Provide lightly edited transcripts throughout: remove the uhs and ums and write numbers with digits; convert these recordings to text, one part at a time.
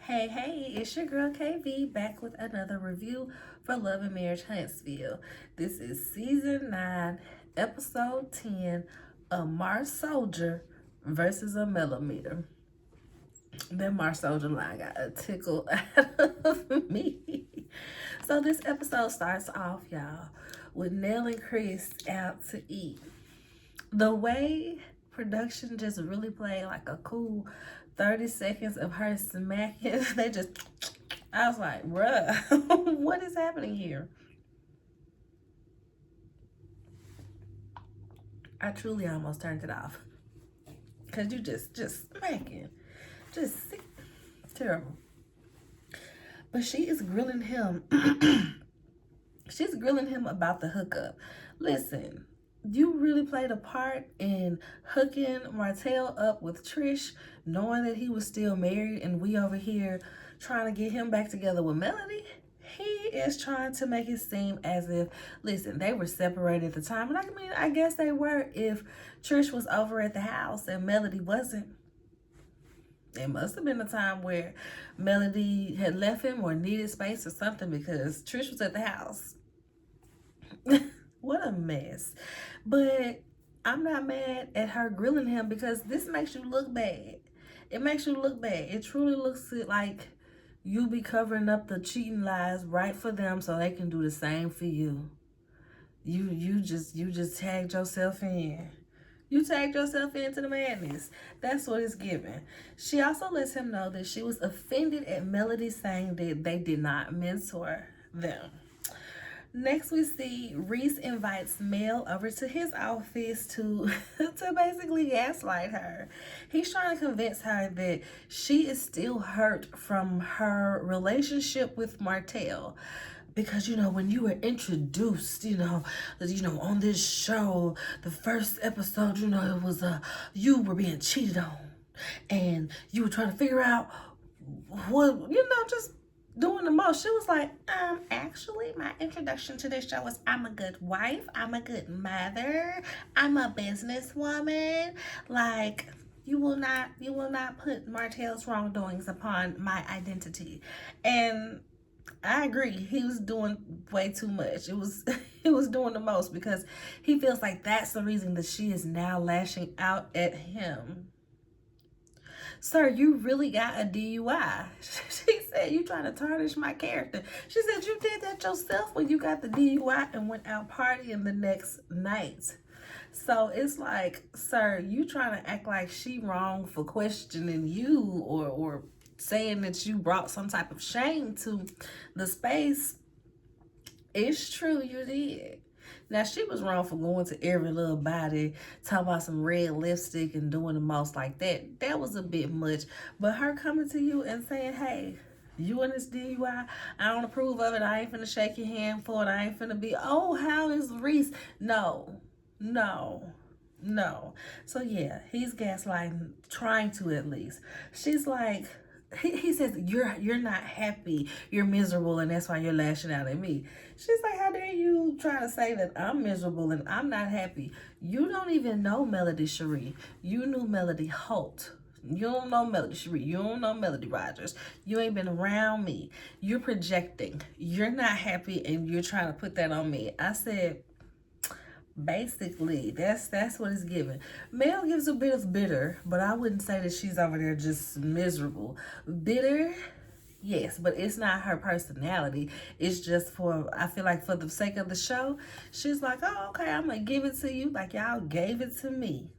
Hey, it's your girl KV back with another review for Love and Marriage Huntsville. This is season 9, episode 10, a Mars Soldier versus a Millimeter. That Mars Soldier line got a tickle out of me. So this episode starts off, y'all, with Nell and Chris out to eat. The way production just really played like a cool 30 seconds of her smacking, they just, I was like, bruh, what is happening here? I truly almost turned it off. Cause you just smacking. Just terrible. But she is grilling him. She's grilling him about the hookup. Listen, you really played a part in hooking Martell up with Trish, knowing that he was still married, and we over here trying to get him back together with Melody. He is trying to make it seem as if, listen, they were separated at the time. And I mean, I guess they were if Trish was over at the house and Melody wasn't. It must have been a time where Melody had left him or needed space or something because Trish was at the house. What a mess. But I'm not mad at her grilling him because this makes you look bad. It makes you look bad. It truly looks like you be covering up the cheating lies right for them so they can do the same for you. You just tagged yourself in. You tagged yourself into the madness. That's what it's giving. She also lets him know that she was offended at Melody saying that they did not mentor them. Next, we see Reese invites Mel over to his office to basically gaslight her. He's trying to convince her that she is still hurt from her relationship with Martell. Because, when you were introduced, on this show, the first episode, it was, you were being cheated on. And you were trying to figure out what, just doing the most. She was like, actually, my introduction to this show was I'm a good wife, I'm a good mother, I'm a businesswoman. Like, you will not put Martell's wrongdoings upon my identity. And I agree. He was doing way too much. He was doing the most because he feels like that's the reason that she is now lashing out at him. Sir, you really got a DUI. She said, you trying to tarnish my character. She said, you did that yourself when you got the DUI and went out partying the next night. So it's like, sir, you trying to act like she wrong for questioning you or saying that you brought some type of shame to the space. It's true, you did. Now, she was wrong for going to every little body, talking about some red lipstick and doing the most like that. That was a bit much. But her coming to you and saying, hey, you in this DUI, I don't approve of it. I ain't finna shake your hand for it. I ain't finna be, oh, how is Reese? No. So, yeah, he's gaslighting, trying to at least. She's like, he says, you're not happy, you're miserable, and that's why you're lashing out at me. She's like, how dare you try to say that I'm miserable and I'm not happy? You don't even know Melody Cherie. You knew Melody Holt. You don't know Melody Cherie. You don't know Melody Rogers. You ain't been around me. You're projecting. You're not happy and you're trying to put that on me. I said, basically, that's what it's given. Mel gives a bit of bitter, but I wouldn't say that she's over there just miserable. Bitter, yes, but it's not her personality. It's just I feel like for the sake of the show, she's like, oh, okay, I'm gonna give it to you like y'all gave it to me.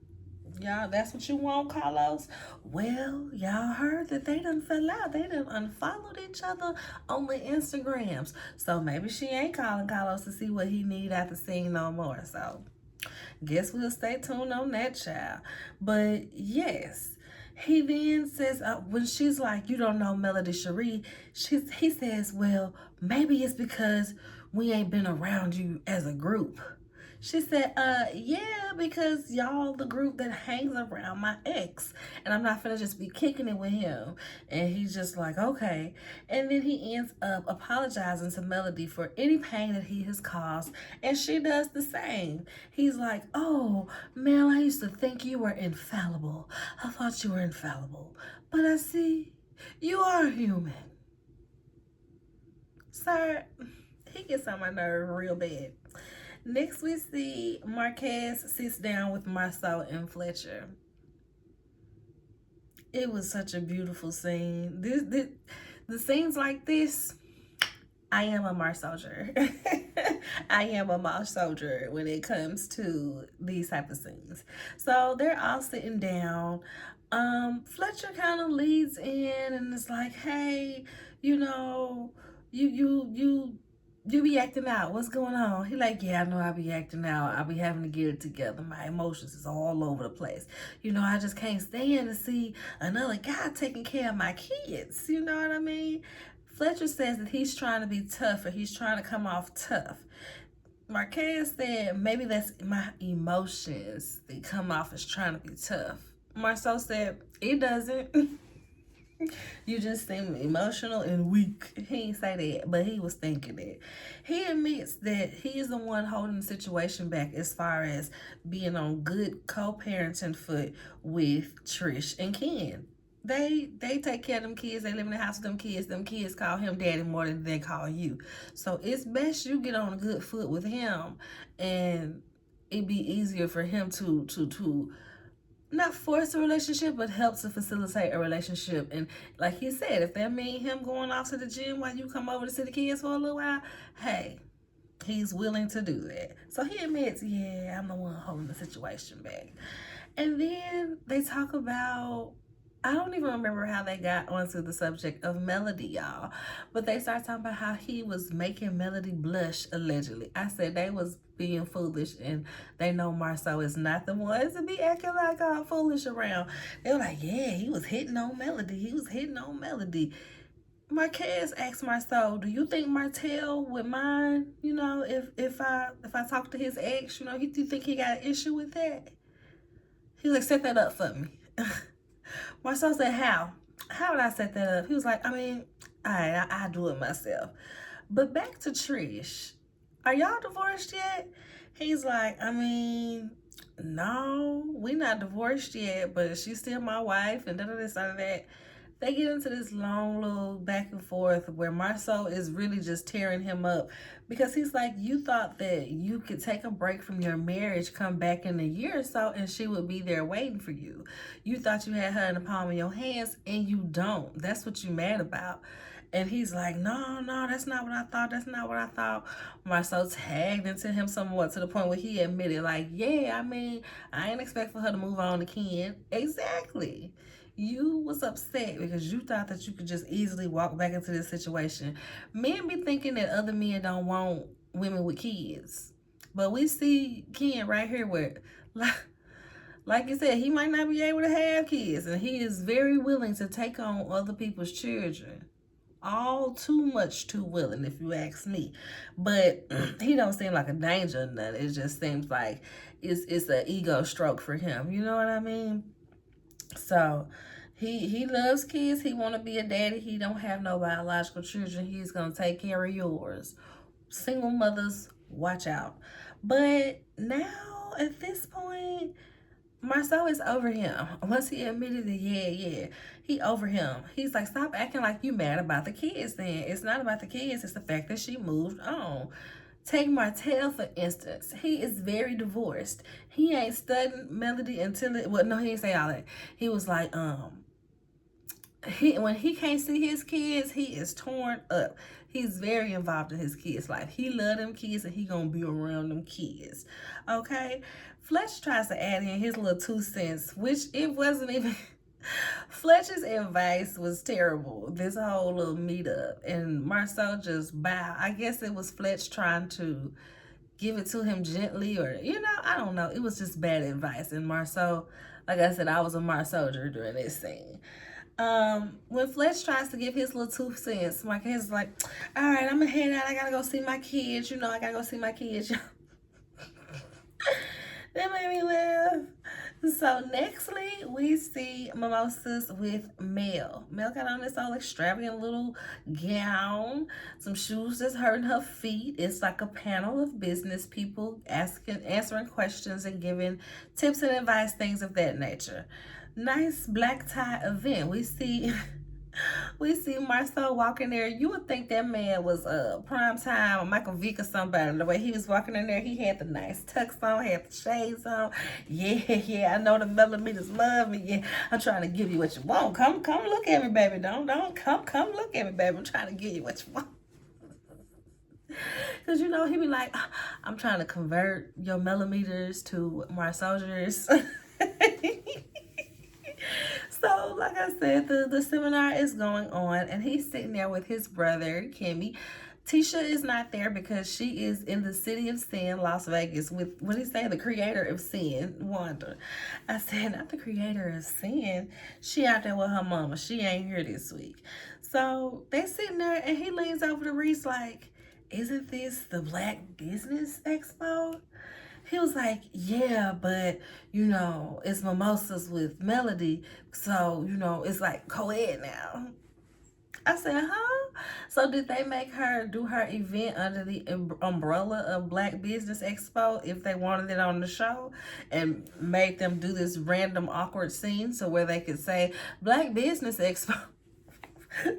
Y'all, that's what you want, Carlos? Well, y'all heard that they done fell out. They done unfollowed each other on the Instagrams. So maybe she ain't calling Carlos to see what he need after seeing no more. So guess we'll stay tuned on that, child. But yes, he then says, when she's like, you don't know Melody Cherie, he says, well, maybe it's because we ain't been around you as a group. She said, yeah, because y'all the group that hangs around my ex. And I'm not finna just be kicking it with him. And he's just like, okay. And then he ends up apologizing to Melody for any pain that he has caused. And she does the same. He's like, oh, Mel, I used to think you were infallible. I thought you were infallible. But I see You are human. Sir, he gets on my nerve real bad. Next, we see Marquez sits down with Marceau and Fletcher. It was such a beautiful scene. The scenes like this, I am a Mars soldier. I am a Mars soldier when it comes to these type of scenes. So they're all sitting down. Fletcher kind of leads in and it's like, hey, you know, you be acting out. What's going on? He like, yeah, I know I be acting out. I be having to get it together. My emotions is all over the place. You know, I just can't stand to see another guy taking care of my kids. You know what I mean? Fletcher says that he's trying to be tough or he's trying to come off tough. Marquez said maybe that's my emotions that come off as trying to be tough. Marceau said, it doesn't. You just seem emotional and weak. He didn't say that, but he was thinking it. He admits that he is the one holding the situation back as far as being on good co-parenting foot with Trish and Ken. They take care of them kids. They live in the house with them kids. Them kids call him daddy more than they call you. So it's best you get on a good foot with him, and it'd be easier for him to not force a relationship, but help to facilitate a relationship. And like he said, if that means him going off to the gym while you come over to see the kids for a little while, hey, he's willing to do that. So he admits, yeah, I'm the one holding the situation back. And then they talk about, I don't even remember how they got onto the subject of Melody, y'all. But they start talking about how he was making Melody blush, allegedly. I said they was being foolish, and they know Marceau is not the one to be acting like all foolish around. They were like, yeah, he was hitting on Melody. He was hitting on Melody. Marquez asked Marceau, do you think Martell would mind, you know, if I talk to his ex, you know, do you think he got an issue with that? He was like, set that up for me. Marceau said, how? How would I set that up? He was like, I mean, all right, I do it myself. But back to Trish. Are y'all divorced yet? He's like, I mean, no, we not divorced yet, but she's still my wife and this and that. They get into this long little back and forth where Marceau is really just tearing him up because he's like, you thought that you could take a break from your marriage, come back in a year or so, and she would be there waiting for you. You thought you had her in the palm of your hands, and you don't. That's what you mad about. And he's like, no, that's not what I thought. That's not what I thought. Marceau tagged into him somewhat to the point where he admitted, like, yeah, I mean, I ain't expect for her to move on to Ken. Exactly. You was upset because you thought that you could just easily walk back into this situation. Men be thinking that other men don't want women with kids. But we see Ken right here where, like you said, he might not be able to have kids. And he is very willing to take on other people's children. All too much too willing, if you ask me. But he don't seem like a danger or nothing. It just seems like it's an ego stroke for him. You know what I mean? So he loves kids. He want to be a daddy. He don't have no biological children. He's going to take care of yours. Single mothers, watch out. But now at this point, Marceau is over him. Once he admitted that, yeah, he over him. He's like, stop acting like you mad about the kids then. It's not about the kids. It's the fact that she moved on. Take Martell, for instance. He is very divorced. He ain't studying Melody until it, well, no, he didn't say all that. He was like, when he can't see his kids, he is torn up. He's very involved in his kids' life. He love them kids and he gonna be around them kids. Okay? Fletch tries to add in his little 2 cents, which it wasn't even... Fletcher's advice was terrible, this whole little meetup, and Marceau just bowed. I guess it was Fletch trying to give it to him gently, or, you know, I don't know. It was just bad advice, and Marceau, like I said, I was a Marceau during this scene. When Fletch tries to give his little 2 cents, my kid's like, all right, I'm gonna head out. I gotta go see my kids. You know, I gotta go see my kids. That made me laugh. So nextly, we see Mimosas with Mel. Mel got on this all extravagant little gown, some shoes that's hurting her feet. It's like a panel of business people answering questions and giving tips and advice, things of that nature. Nice black tie event. We see We see Marcel walking there. You would think that man was prime time or Michael Vick or somebody. The way he was walking in there, he had the nice tux on, had the shades on. Yeah, I know the millimeters love me. Yeah, I'm trying to give you what you want. Come look at me, baby. Don't come look at me, baby. I'm trying to give you what you want. Cause you know he be like, I'm trying to convert your millimeters to more soldiers. So, like I said, the seminar is going on, and he's sitting there with his brother, Kimmy. Tisha is not there because she is in the city of sin, Las Vegas, with, what did he say, the creator of sin, Wanda. I said, not the creator of sin. She out there with her mama. She ain't here this week. So, they sitting there, and he leans over to Reese like, isn't this the Black Business Expo? He was like, yeah, but, you know, it's mimosas with melody, so, you know, it's like co-ed now. I said, huh? So did they make her do her event under the umbrella of Black Business Expo if they wanted it on the show, and made them do this random awkward scene so where they could say, Black Business Expo?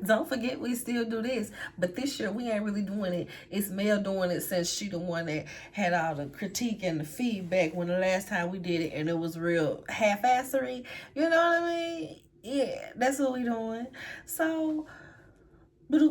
Don't forget we still do this, but this year we ain't really doing it. It's Mel doing it since she the one that had all the critique and the feedback when the last time we did it and it was real half-assery. You know what I mean? Yeah, that's what we doing. So, but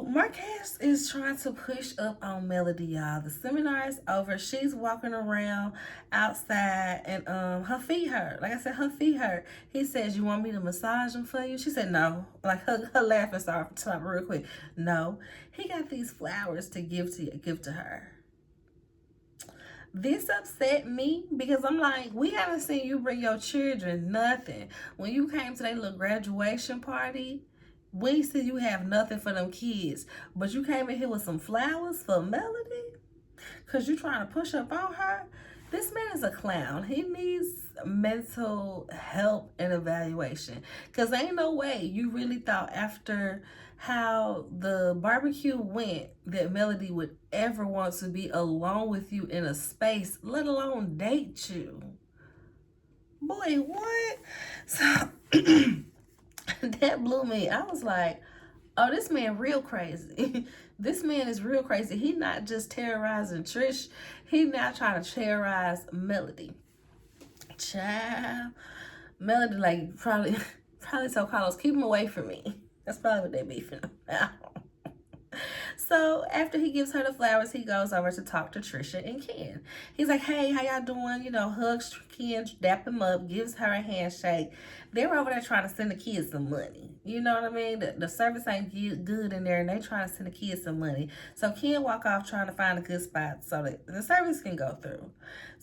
Marquez is trying to push up on Melody, y'all. The seminar is over. She's walking around outside and her feet hurt. Like I said, her feet hurt. He says, you want me to massage them for you? She said, no. Like her laughing started to stop real quick. No. He got these flowers to give to her. This upset me because I'm like, we haven't seen you bring your children nothing. When you came to their little graduation party, we see you have nothing for them kids, but you came in here with some flowers for Melody because you trying to push up on her. This man is a clown. He needs mental help and evaluation, because ain't no way you really thought after how the barbecue went that Melody would ever want to be alone with you in a space, let alone date you. Boy, what? So that blew me. I was like, oh, this man real crazy. This man is real crazy. He not just terrorizing Trish. He now trying to terrorize Melody. Child. Melody like probably told Carlos, keep him away from me. That's probably what they beefing about. So after he gives her the flowers, he goes over to talk to Trisha and Ken. He's like, hey, how y'all doing? You know, hugs Ken, dap him up, gives her a handshake. They're over there trying to send the kids some money. You know what I mean? The service ain't good in there, and they trying to send the kids some money. So Ken walk off trying to find a good spot so that the service can go through.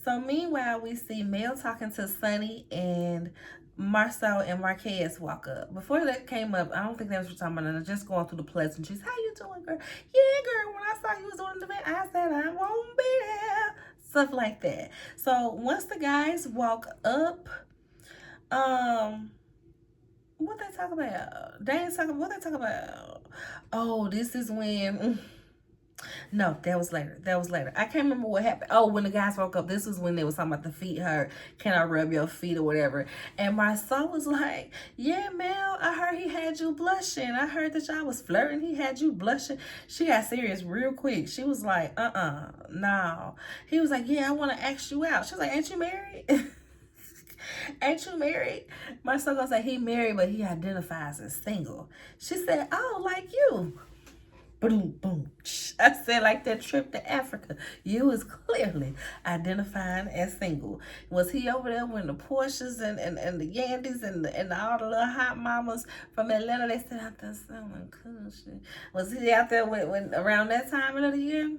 So meanwhile, we see Mel talking to Sonny, and Marcel and Marquez walk up. Before that came up, I don't think that's what we're talking about. They're just going through the pleasantries. How you doing, girl? Yeah, girl, when I saw you was doing the event, I said I won't be there. Stuff like that. So once the guys walk up, what they talk about? They ain't talking, what they talk about? Oh, this is when... No, that was later. I can't remember what happened. Oh, when the guys woke up, this was when they was talking about the feet hurt. Can I rub your feet or whatever? And my son was like, yeah, Mel, I heard he had you blushing. I heard that y'all was flirting. He had you blushing. She got serious real quick. She was like, no. He was like, yeah, I want to ask you out. She was like, ain't you married? Ain't you married? My son gonna say he married, but he identifies as single. She said, oh, like you. Boom, boom. I said, like that trip to Africa. You was clearly identifying as single. Was he over there when the Porsches and the Yandys and all the little hot mamas from Atlanta, they said out there selling cool shit? Was he out there when around that time of the year?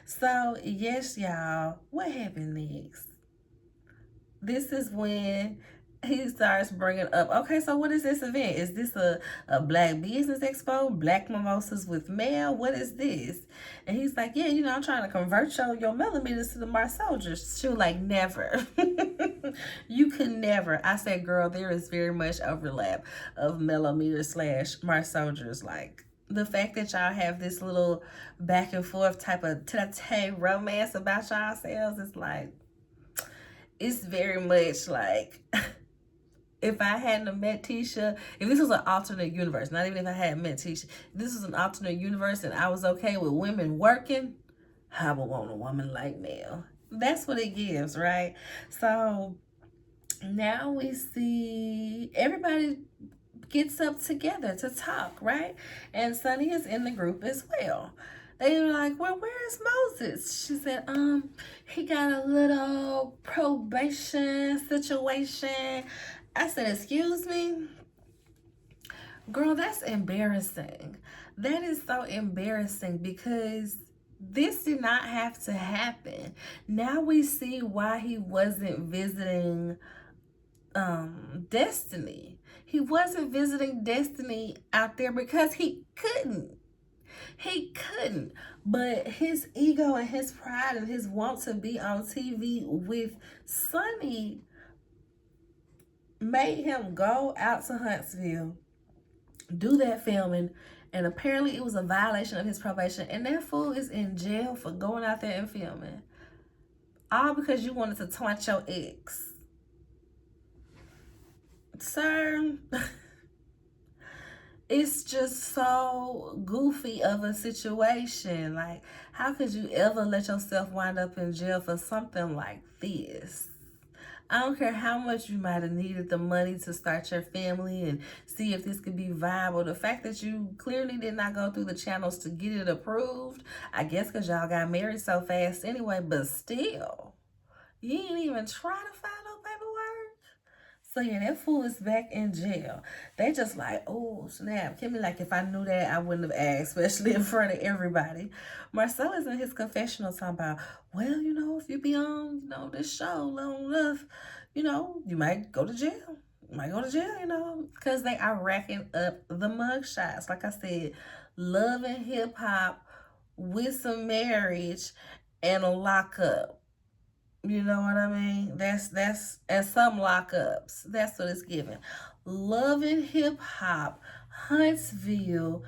So, yes, y'all. What happened next? This is when he starts bringing up, okay, so what is this event? Is this a Black Business Expo? Black Mimosas with Mel? What is this? And he's like, yeah, you know, I'm trying to convert your millimeters to the Mars soldiers. She was like, never. You could never. I said, girl, there is very much overlap of millimeters / Mars soldiers. Like, the fact that y'all have this little back and forth type of tete romance about yourselves is like, it's very much like... if I hadn't met Tisha, if this was an alternate universe, not even if I hadn't met Tisha, if this was an alternate universe and I was okay with women working, I would want a woman like Mel. That's what it gives, right? So now we see everybody gets up together to talk, right? And Sunny is in the group as well. They were like, well, where's Moses? She said, he got a little probation situation. I said, excuse me? Girl, that's embarrassing. That is so embarrassing because this did not have to happen. Now we see why he wasn't visiting Destiny. He wasn't visiting Destiny out there because he couldn't. He couldn't. But his ego and his pride and his want to be on TV with Sunny made him go out to Huntsville, do that filming, and apparently it was a violation of his probation. And that fool is in jail for going out there and filming. All because you wanted to taunt your ex. Sir, it's just so goofy of a situation. Like, how could you ever let yourself wind up in jail for something like this? I don't care how much you might have needed the money to start your family and see if this could be viable. The fact that you clearly did not go through the channels to get it approved, I guess because y'all got married so fast anyway, but still, you ain't even try to file no paperwork. So yeah, that fool is back in jail. They just like, oh snap. Kimmy like, if I knew that, I wouldn't have asked, especially in front of everybody. Marcel is in his confessional talking about, well, you know, if you be on, you know, this show long enough, you know, you might go to jail. You might go to jail, you know, because they are racking up the mug shots. Like I said, love and hip hop with some marriage and a lockup. You know what I mean? That's and some lockups. That's what it's giving. Love and hip hop, Huntsville,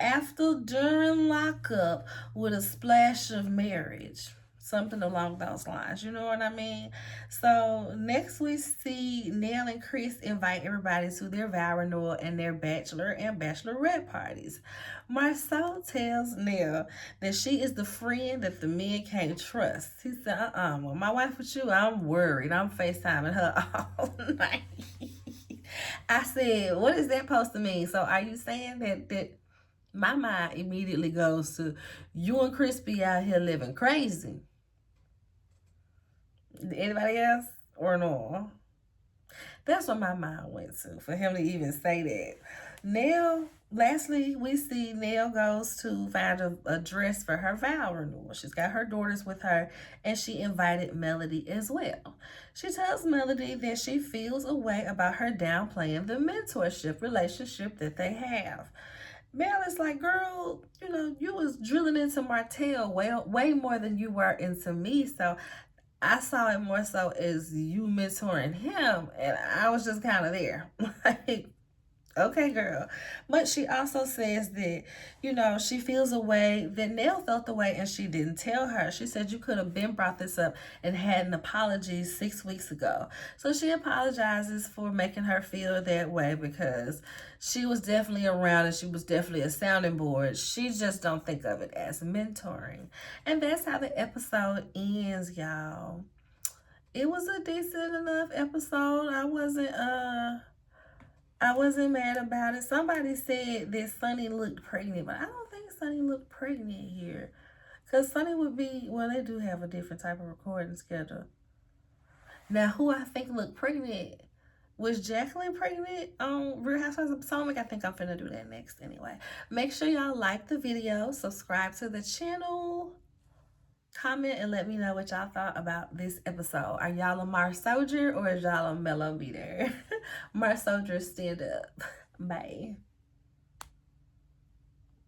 after during lockup with a splash of marriage. Something along those lines. You know what I mean? So next we see Nell and Chris invite everybody to their vow renewal and their bachelor and bachelorette parties. Marcel tells Nell that she is the friend that the men can't trust. He said, when my wife with you, I'm worried. I'm FaceTiming her all night. I said, what is that supposed to mean? So are you saying that my mind immediately goes to you and Crispy out here living crazy? Anybody else or no? That's what my mind went to, for him to even say that. Nell, lastly, we see Nell goes to find a dress for her vow renewal. She's got her daughters with her, and she invited Melody as well. She tells Melody that she feels a way about her downplaying the mentorship relationship that they have. Mel is like, girl, you know, you was drilling into Martell way more than you were into me, so I saw it more so as you mentoring him, and I was just kind of there. Like, okay, girl. But she also says that, you know, she feels a way that Nell felt the way and she didn't tell her. She said you could have been brought this up and had an apology 6 weeks ago. So she apologizes for making her feel that way because she was definitely around and she was definitely a sounding board. She just don't think of it as mentoring. And that's how the episode ends, y'all. It was a decent enough episode. I wasn't mad about it. Somebody said that Sunny looked pregnant, but I don't think Sunny looked pregnant here. Because Sunny would be, well, they do have a different type of recording schedule. Now, who I think looked pregnant, was Jacqueline pregnant on Real Housewives of Potomac? I think I'm finna do that next anyway. Make sure y'all like the video, subscribe to the channel, comment, and let me know what y'all thought about this episode. Are y'all a Mars Soldier or is y'all a Mellow Beater? Mars Soldier, stand up. Bye.